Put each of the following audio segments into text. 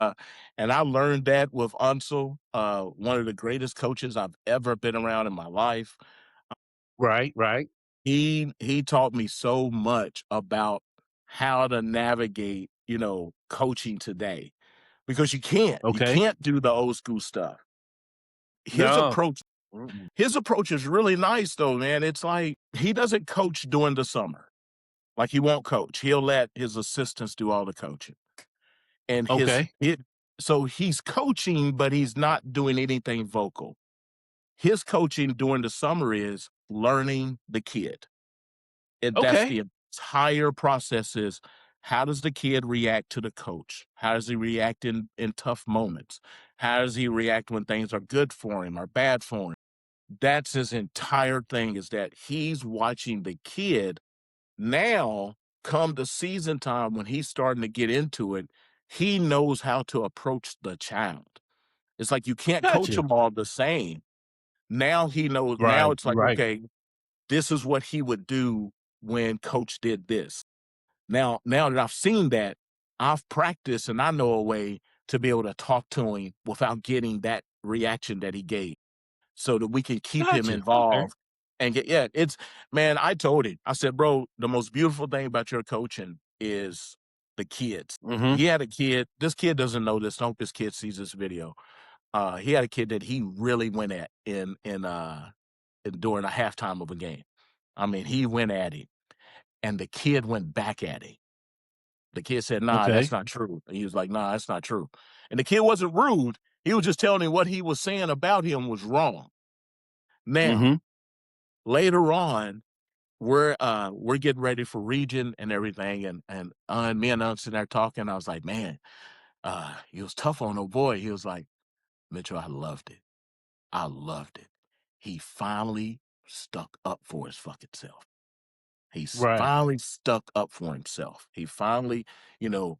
Uh, and I learned that with Unseld, one of the greatest coaches I've ever been around in my life. Right, right. He taught me so much about how to navigate, coaching today because you Okay. can't do the old school stuff. His No. approach Mm-mm. his approach is really nice though, man. It's like he doesn't coach during the summer. Like he won't coach. He'll let his assistants do all the coaching. And Okay. so he's coaching, but he's not doing anything vocal. His coaching during the summer is learning the kid. And that's Okay. the entire process is how does the kid react to the coach? How does he react in tough moments? How does he react when things are good for him or bad for him? That's his entire thing is that he's watching the kid now come the season time when he's starting to get into it, he knows how to approach the child. It's like you can't coach Gotcha. them all the same. Now he knows, now Right, it's like, right. okay, this is what he would do when coach did this. Now that I've seen that, I've practiced and I know a way to be able to talk to him without getting that reaction that he gave so that we can keep him Gotcha. Okay. involved and it's man, I told him, I said, bro, the most beautiful thing about your coaching is the kids. Mhm. He had a kid, this kid doesn't know this. I hope this kid sees this video. He had a kid that he really went at during a halftime of a game. I mean, he went at him and the kid went back at him. The kid said, nah, that's Okay. not true. And he was like, nah, that's not true. And the kid wasn't rude. He was just telling him what he was saying about him was wrong. Now, Mhm. later on, we're getting ready for region and everything, and me and Unc sitting there talking. I was like, man, he was tough on old boy. He was like, Mitchell, I loved it. I loved it. He finally stuck up for his fucking self. Right. Finally stuck up for himself. He finally,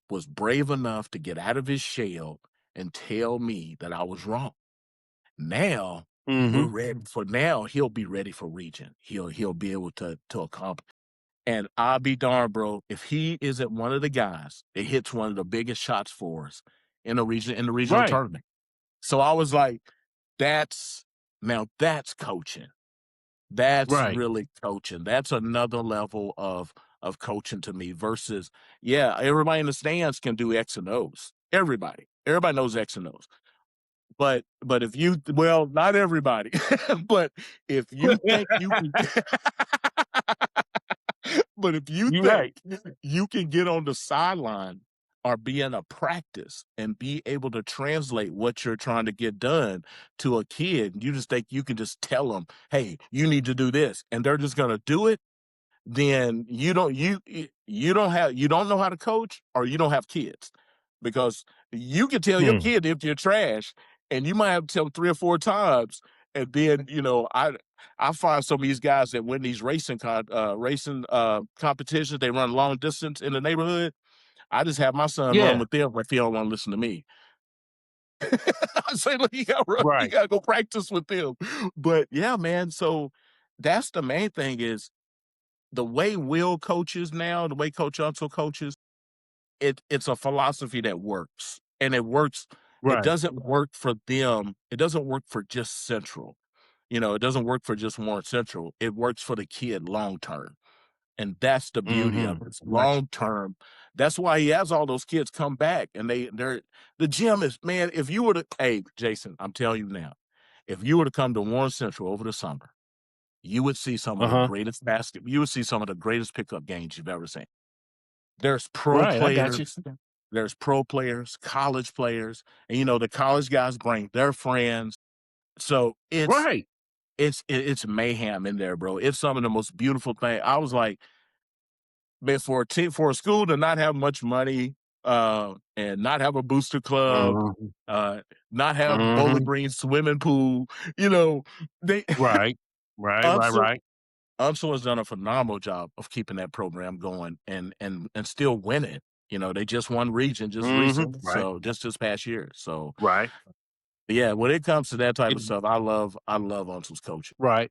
was brave enough to get out of his shell and tell me that I was wrong. Now we're Mhm. ready for now. He'll be ready for region. He'll be able to accomplish. And I'll be darned, bro, if he isn't one of the guys that hits one of the biggest shots for us in the regional Right. tournament. So I was like, that's that's coaching. That's Right. really coaching. That's another level of coaching to me versus, yeah, everybody in the stands can do X and O's. Everybody. Everybody knows X and O's. But if you well, not everybody, but if you think you can but if you You think right. you can get on the sideline or be in a practice and be able to translate what you're trying to get done to a kid, you just think you can just tell them, "Hey, you need to do this," and they're just gonna do it, then you don't know how to coach or you don't have kids. Because you can tell your Hmm. kid if you're trash, and you might have to tell them 3 or 4 times, and then, I find some of these guys that win these competitions, they run long distance in the neighborhood. I just have my son run Yeah. with them if he don't wanna listen to me. I say, "Look, you Right. gotta go practice with them." But, yeah, man, so that's the main thing is the way Will coaches now, the way Coach Unseld coaches, it's a philosophy that works, and it works. It Right. doesn't work for them. It doesn't work for just Central. It doesn't work for just Warren Central. It works for the kid long term, and that's the beauty of Mhm. it. It's Gotcha. long term. That's why he has all those kids come back, and they're the gym is man. If you were to, hey Jason, I'm telling you now, if you were to come to Warren Central over the summer, you would see some of the Uh-huh. greatest basket. You would see some of the greatest pickup games you've ever seen. There's pro Right, I got you. players, there's pro players, college players, and, the college guys bring their friends. So Right. it's mayhem in there, bro. It's some of the most beautiful thing. I was like, man, for a school to not have much money, and not have a booster club, Mhm. uh, not have Bowling Mhm. Green swimming pool, you know, they Right. Right, right, Unseld right. Unseld has done a phenomenal job of keeping that program going and still winning. They just won region just Mhm. recently, Right. so just this past year. So Right. yeah, when it comes to that type It of stuff, I love Unsel's coaching. right.